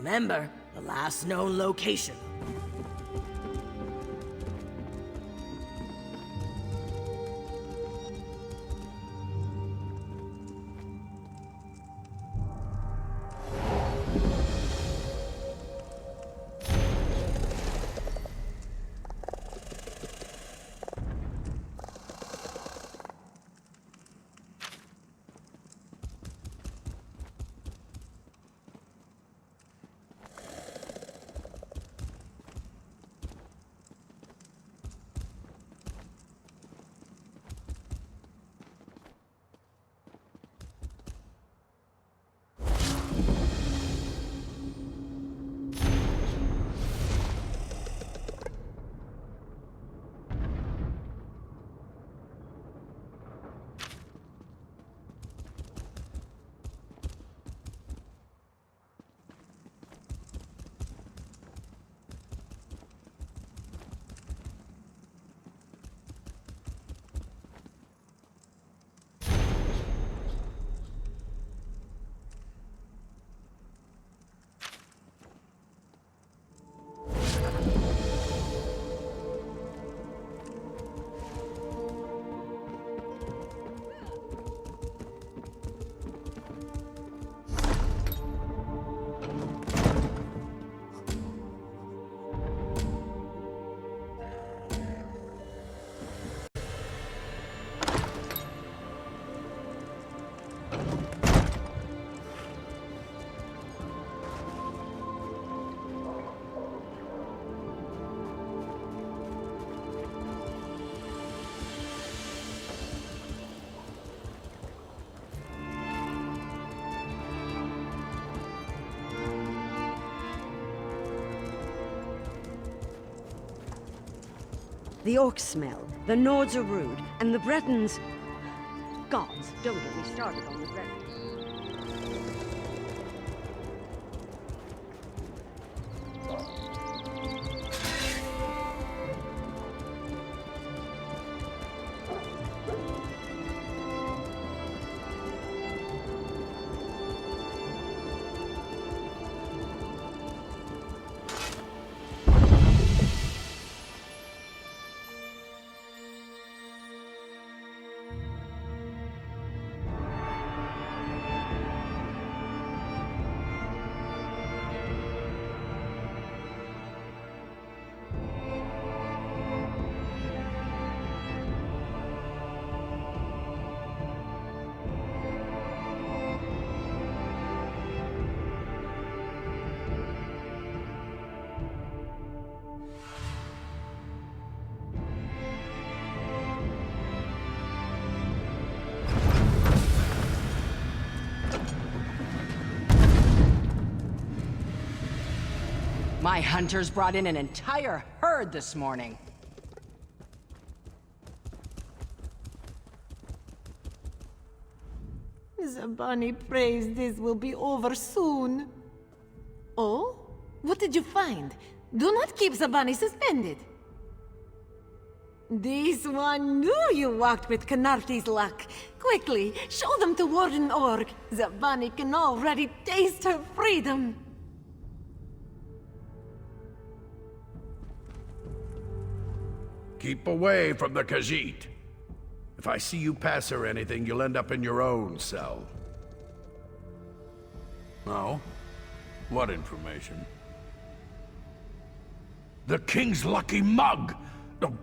Remember, the last known location. The orcs smell, the Nords are rude, and the Bretons... Gods, don't get me started on the Bretons. My hunters brought in an entire herd this morning. Zabani prays this will be over soon. Oh? What did you find? Do not keep Zabani suspended. This one knew you walked with Canarti's luck. Quickly, show them to Warden Org. Zabani can already taste her freedom. Keep away from the Khajiit. If I see you pass her anything, you'll end up in your own cell. No? What information? The King's lucky mug! Don't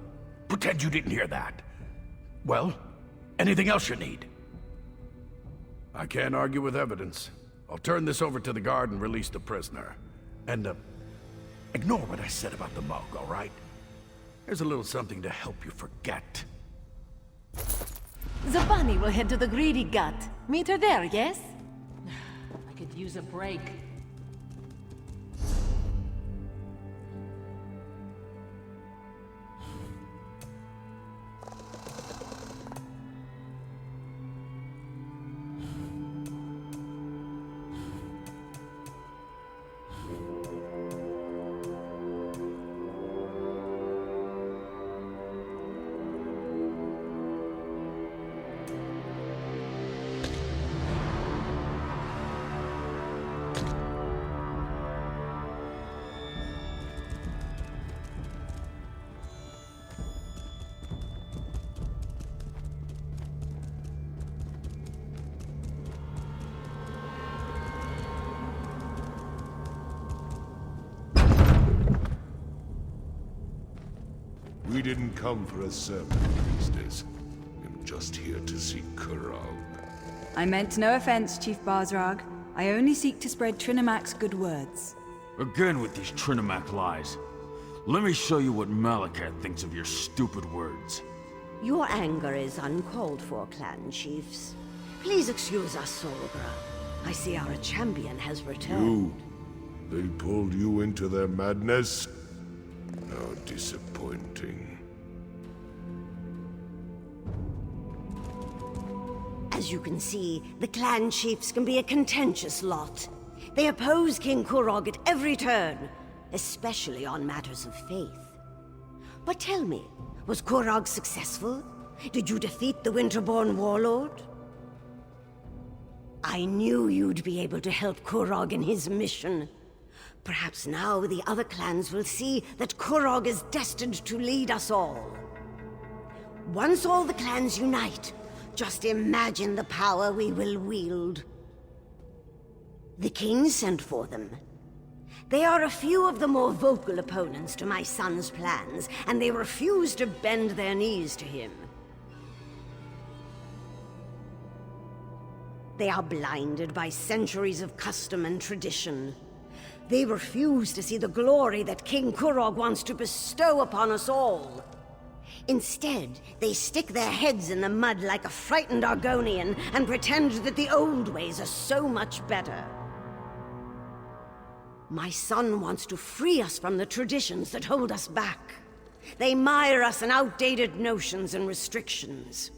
pretend you didn't hear that. Well, anything else you need? I can't argue with evidence. I'll turn this over to the guard and release the prisoner. And, ignore what I said about the mug, all right? Here's a little something to help you forget. Zabani will head to the Greedy Gut. Meet her there, yes? I could use a break. We didn't come for a sermon, priestess. I'm just here to seek Kurog. I meant no offense, Chief Bazrag. I only seek to spread Trinimak's good words. Again with these Trinimak lies. Let me show you what Malakat thinks of your stupid words. Your anger is uncalled for, clan chiefs. Please excuse us, Solgra. I see our champion has returned. They pulled you into their madness? How disappointing. As you can see, the clan chiefs can be a contentious lot. They oppose King Kurog at every turn, especially on matters of faith. But tell me, was Kurog successful? Did you defeat the Winterborn warlord? I knew you'd be able to help Kurog in his mission. Perhaps now the other clans will see that Kurog is destined to lead us all. Once all the clans unite, just imagine the power we will wield. The king sent for them. They are a few of the more vocal opponents to my son's plans, and they refuse to bend their knees to him. They are blinded by centuries of custom and tradition. They refuse to see the glory that King Kurog wants to bestow upon us all. Instead, they stick their heads in the mud like a frightened Argonian and pretend that the old ways are so much better. My son wants to free us from the traditions that hold us back. They mire us in outdated notions and restrictions.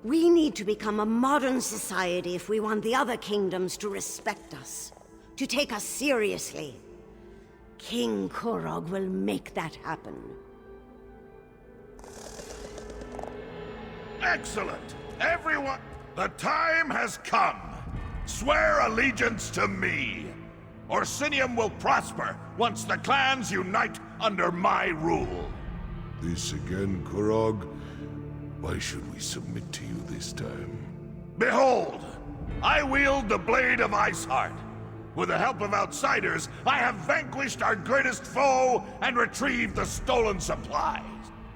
We need to become a modern society if we want the other kingdoms to respect us, to take us seriously. King Kurog will make that happen. Excellent! Everyone, the time has come. Swear allegiance to me. Orsinium will prosper once the clans unite under my rule. This again, Kurog? Why should we submit to you this time? Behold! I wield the Blade of Iceheart. With the help of outsiders, I have vanquished our greatest foe and retrieved the stolen supplies.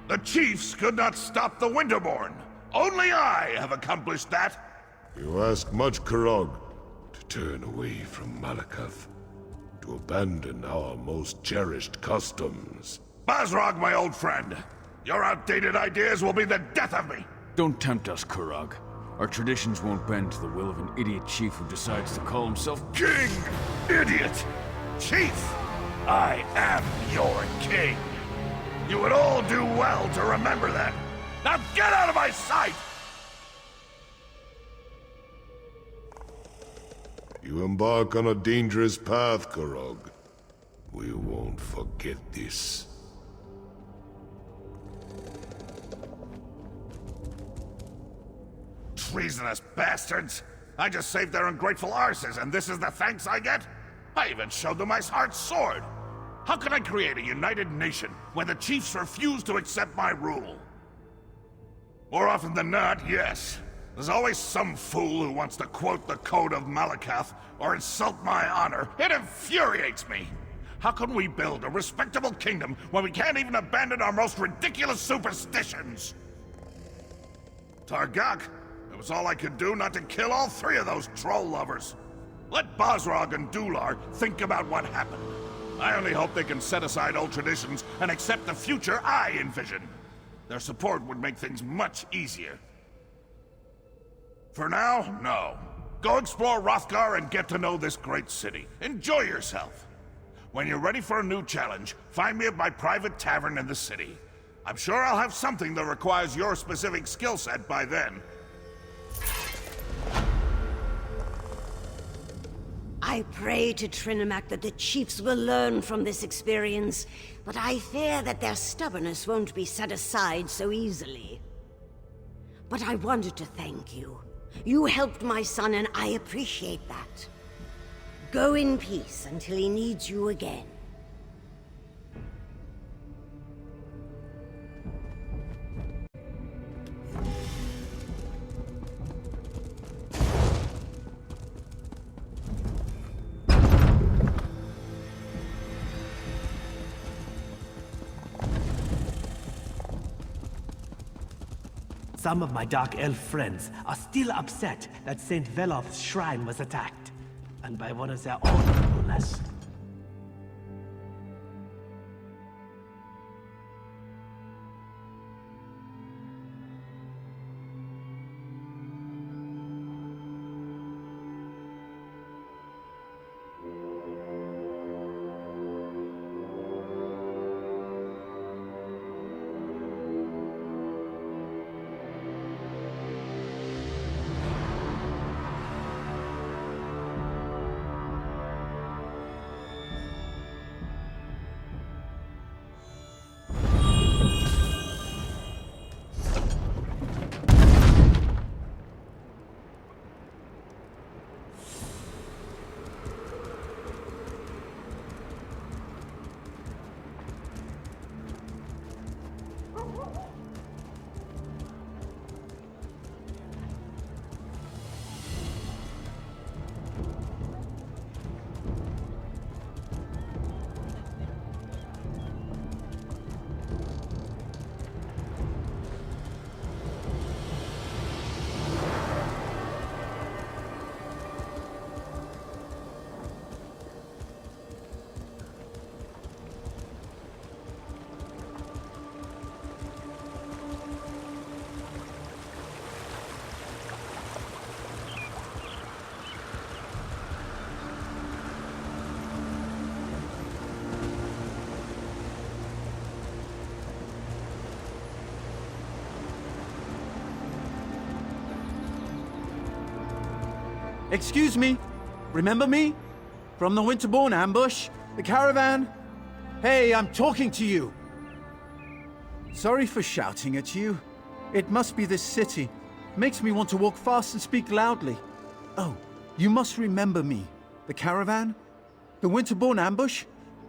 The chiefs could not stop the Winterborn. Only I have accomplished that. You ask much, Kurog, to turn away from Malakath, to abandon our most cherished customs. Bazrog, my old friend, your outdated ideas will be the death of me. Don't tempt us, Kurog. Our traditions won't bend to the will of an idiot chief who decides to call himself King! Idiot! Chief! I am your king. You would all do well to remember that. Now get out of my sight! You embark on a dangerous path, Korog. We won't forget this. Treasonous bastards! I just saved their ungrateful arses, and this is the thanks I get? I even showed them my heart's sword! How can I create a united nation when the chiefs refuse to accept my rule? More often than not, yes. There's always some fool who wants to quote the Code of Malakath or insult my honor. It infuriates me! How can we build a respectable kingdom when we can't even abandon our most ridiculous superstitions? Targak, it was all I could do not to kill all three of those troll lovers. Let Bosrog and Dular think about what happened. I only hope they can set aside old traditions and accept the future I envision. Their support would make things much easier. For now, no. Go explore Rothgar and get to know this great city. Enjoy yourself. When you're ready for a new challenge, find me at my private tavern in the city. I'm sure I'll have something that requires your specific skill set by then. I pray to Trinimac that the chiefs will learn from this experience, but I fear that their stubbornness won't be set aside so easily. But I wanted to thank you. You helped my son, and I appreciate that. Go in peace until he needs you again. Some of my Dark Elf friends are still upset that St. Velof's shrine was attacked, and by one of their own, no less. Excuse me. Remember me? From the Winterborn ambush? The caravan? Hey, I'm talking to you! Sorry for shouting at you. It must be this city. Makes me want to walk fast and speak loudly. Oh, you must remember me. The caravan? The Winterborn ambush?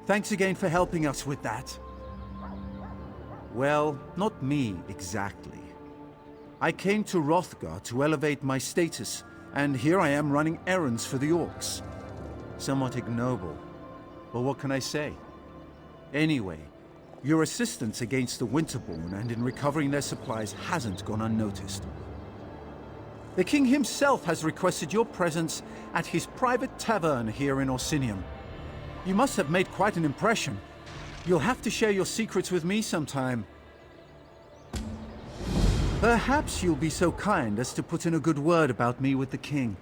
Thanks again for helping us with that. Well, not me exactly. I came to Rothgar to elevate my status, and here I am running errands for the orcs. Somewhat ignoble, but what can I say? Anyway, your assistance against the Winterborn and in recovering their supplies hasn't gone unnoticed. The king himself has requested your presence at his private tavern here in Orsinium. You must have made quite an impression. You'll have to share your secrets with me sometime. Perhaps you'll be so kind as to put in a good word about me with the king.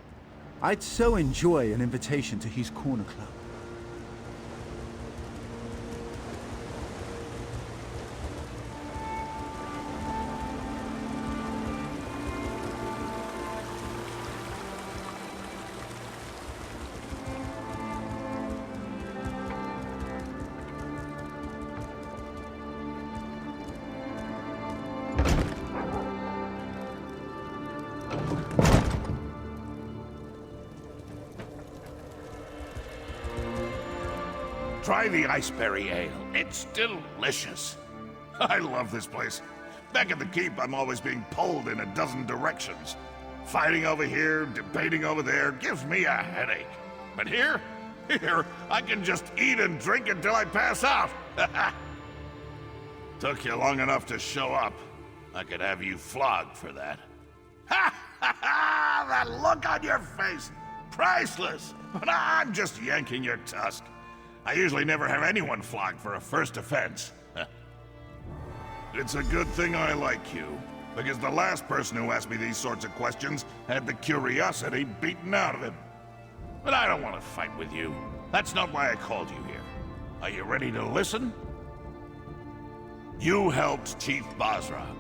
I'd so enjoy an invitation to his corner club. Try the Iceberry Ale. It's delicious. I love this place. Back at the Keep, I'm always being pulled in a dozen directions. Fighting over here, debating over there, gives me a headache. But here, I can just eat and drink until I pass out. Took you long enough to show up. I could have you flogged for that. Ha ha ha! That look on your face! Priceless! But I'm just yanking your tusk. I usually never have anyone flogged for a first offense. It's a good thing I like you, because the last person who asked me these sorts of questions had the curiosity beaten out of him. But I don't want to fight with you. That's not why I called you here. Are you ready to listen? You helped Chief Bozrog.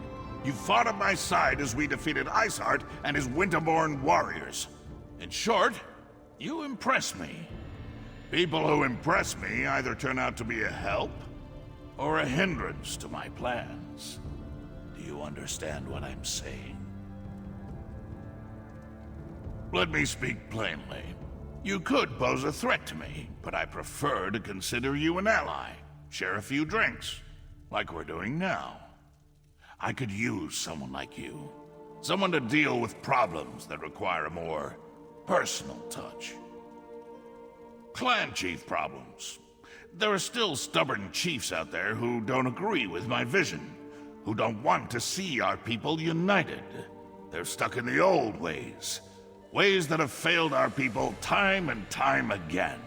You fought at my side as we defeated Iceheart and his Winterborn warriors. In short, you impress me. People who impress me either turn out to be a help or a hindrance to my plans. Do you understand what I'm saying? Let me speak plainly. You could pose a threat to me, but I prefer to consider you an ally. Share a few drinks, like we're doing now. I could use someone like you. Someone to deal with problems that require a more personal touch. Clan chief problems. There are still stubborn chiefs out there who don't agree with my vision, who don't want to see our people united. They're stuck in the old ways, ways that have failed our people time and time again.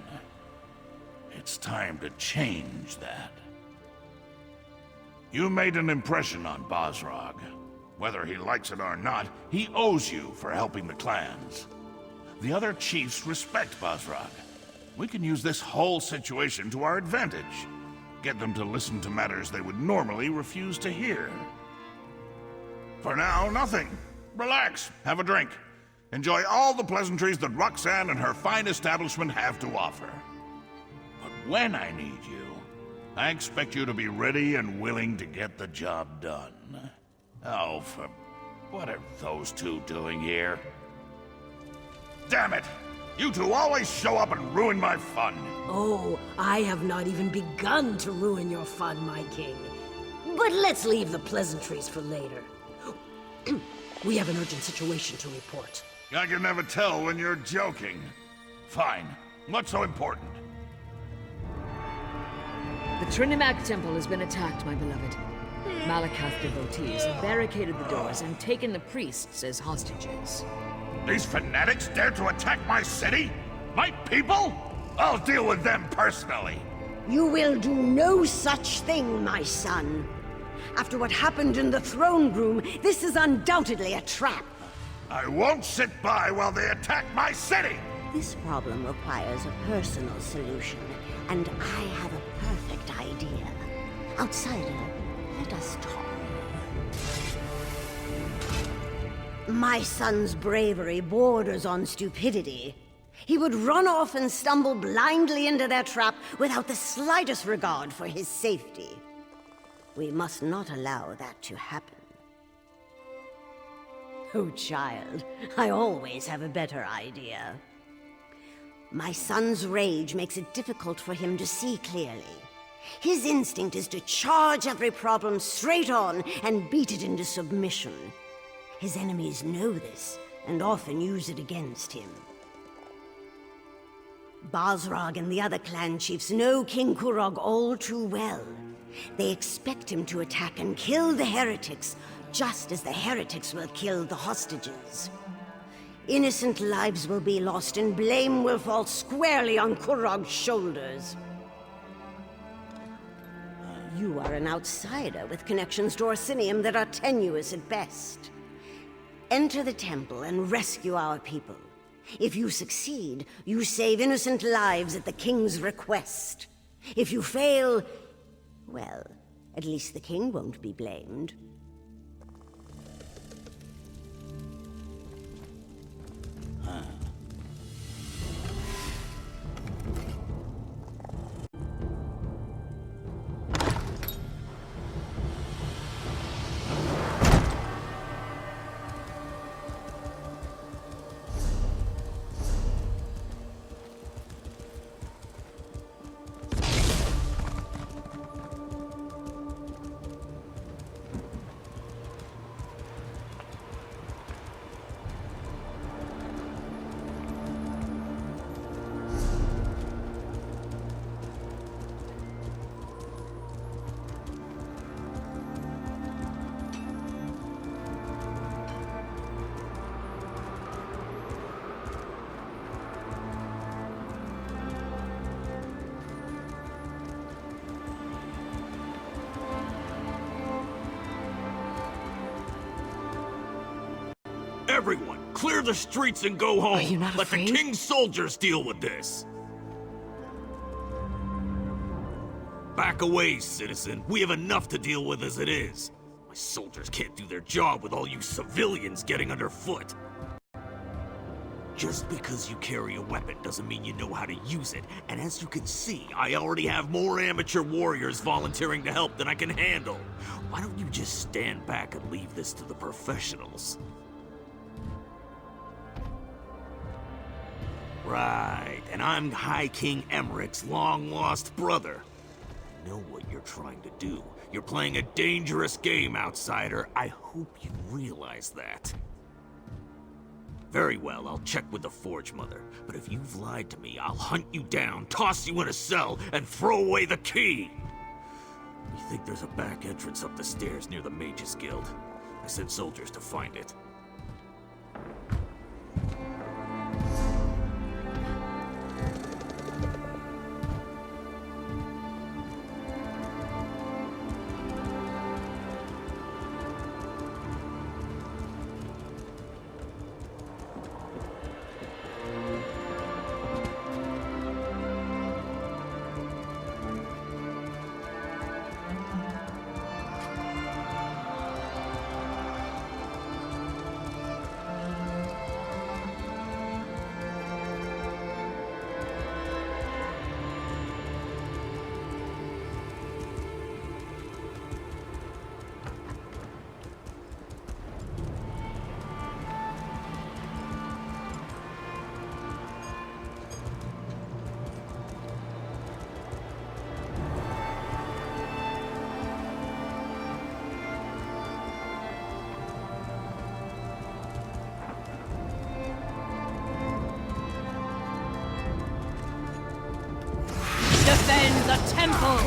It's time to change that. You made an impression on Bozrog. Whether he likes it or not, he owes you for helping the clans. The other chiefs respect Bozrog. We can use this whole situation to our advantage. Get them to listen to matters they would normally refuse to hear. For now, nothing. Relax, have a drink. Enjoy all the pleasantries that Roxanne and her fine establishment have to offer. But when I need you, I expect you to be ready and willing to get the job done. Oh, what are those two doing here? Damn it! You two always show up and ruin my fun. Oh, I have not even begun to ruin your fun, my king. But let's leave the pleasantries for later. We have an urgent situation to report. I can never tell when you're joking. Fine. What's so important? The Trinimac Temple has been attacked, my beloved. Malakath devotees have barricaded the doors and taken the priests as hostages. These fanatics dare to attack my city? My people? I'll deal with them personally. You will do no such thing, my son. After what happened in the throne room, this is undoubtedly a trap. I won't sit by while they attack my city! This problem requires a personal solution, and I have a perfect idea. Outsider, let us talk. My son's bravery borders on stupidity. He would run off and stumble blindly into their trap without the slightest regard for his safety. We must not allow that to happen. Oh, child, I always have a better idea. My son's rage makes it difficult for him to see clearly. His instinct is to charge every problem straight on and beat it into submission. His enemies know this, and often use it against him. Bozrog and the other clan chiefs know King Kurog all too well. They expect him to attack and kill the heretics, just as the heretics will kill the hostages. Innocent lives will be lost, and blame will fall squarely on Kurog's shoulders. You are an outsider with connections to Orsinium that are tenuous at best. Enter the temple and rescue our people. If you succeed, you save innocent lives at the king's request. If you fail, well, at least the king won't be blamed. Clear the streets and go home. Are you not Let afraid? the king's soldiers deal with this. Back away, citizen. We have enough to deal with as it is. My soldiers can't do their job with all you civilians getting underfoot. Just because you carry a weapon doesn't mean you know how to use it. And as you can see, I already have more amateur warriors volunteering to help than I can handle. Why don't you just stand back and leave this to the professionals? Right, and I'm High King Emmerich's long-lost brother. I know what you're trying to do. You're playing a dangerous game, outsider. I hope you realize that. Very well, I'll check with the Forge Mother. But if you've lied to me, I'll hunt you down, toss you in a cell, and throw away the key! We think there's a back entrance up the stairs near the Mages Guild. I sent soldiers to find it. Defend the temple!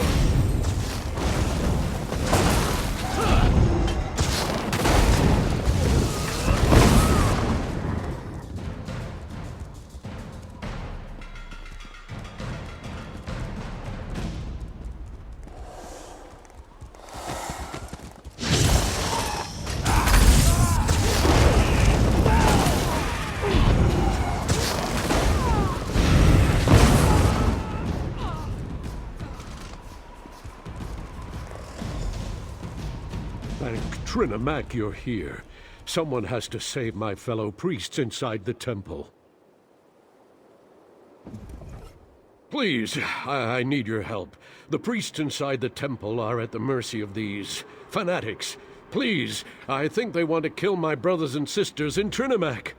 Thank Trinamac you're here. Someone has to save my fellow priests inside the temple. Please, I need your help. The priests inside the temple are at the mercy of these fanatics. Please, I think they want to kill my brothers and sisters in Trinamac.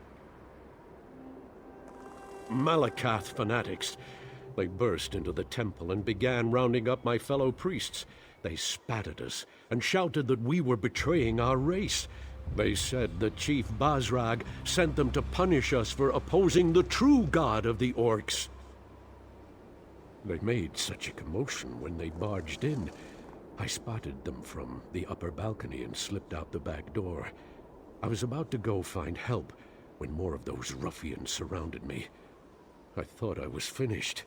Malakath fanatics. They burst into the temple and began rounding up my fellow priests. They spat at us and shouted that we were betraying our race. They said that Chief Bazrag sent them to punish us for opposing the true god of the orcs. They made such a commotion when they barged in. I spotted them from the upper balcony and slipped out the back door. I was about to go find help when more of those ruffians surrounded me. I thought I was finished,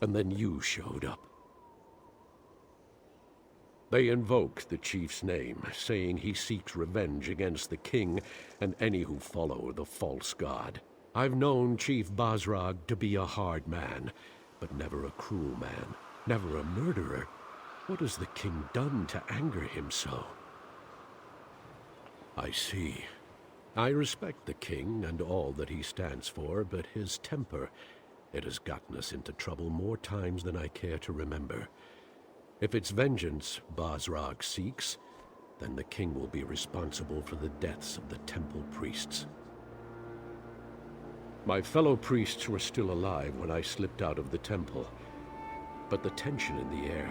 and then you showed up. They invoke the chief's name, saying he seeks revenge against the king and any who follow the false god. I've known Chief Bazrag to be a hard man, but never a cruel man, never a murderer. What has the king done to anger him so? I see. I respect the king and all that he stands for, but his temper, it has gotten us into trouble more times than I care to remember. If it's vengeance Bazrag seeks, then the king will be responsible for the deaths of the temple priests. My fellow priests were still alive when I slipped out of the temple, but the tension in the air,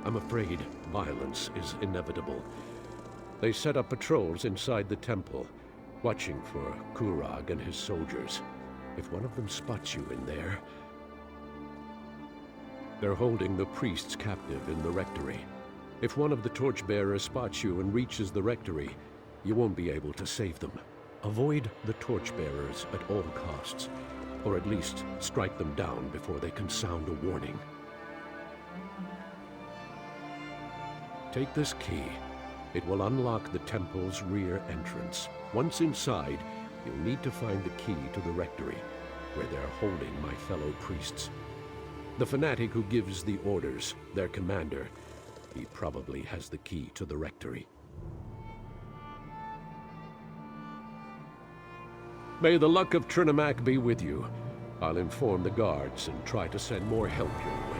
I'm afraid violence is inevitable. They set up patrols inside the temple, watching for Kurag and his soldiers. If one of them spots you in there... They're holding the priests captive in the rectory. If one of the torchbearers spots you and reaches the rectory, you won't be able to save them. Avoid the torchbearers at all costs, or at least strike them down before they can sound a warning. Take this key. It will unlock the temple's rear entrance. Once inside, You'll need to find the key to the rectory, where they're holding my fellow priests. The fanatic who gives the orders, their commander, he probably has the key to the rectory. May the luck of Trinimac be with you. I'll inform the guards and try to send more help your way.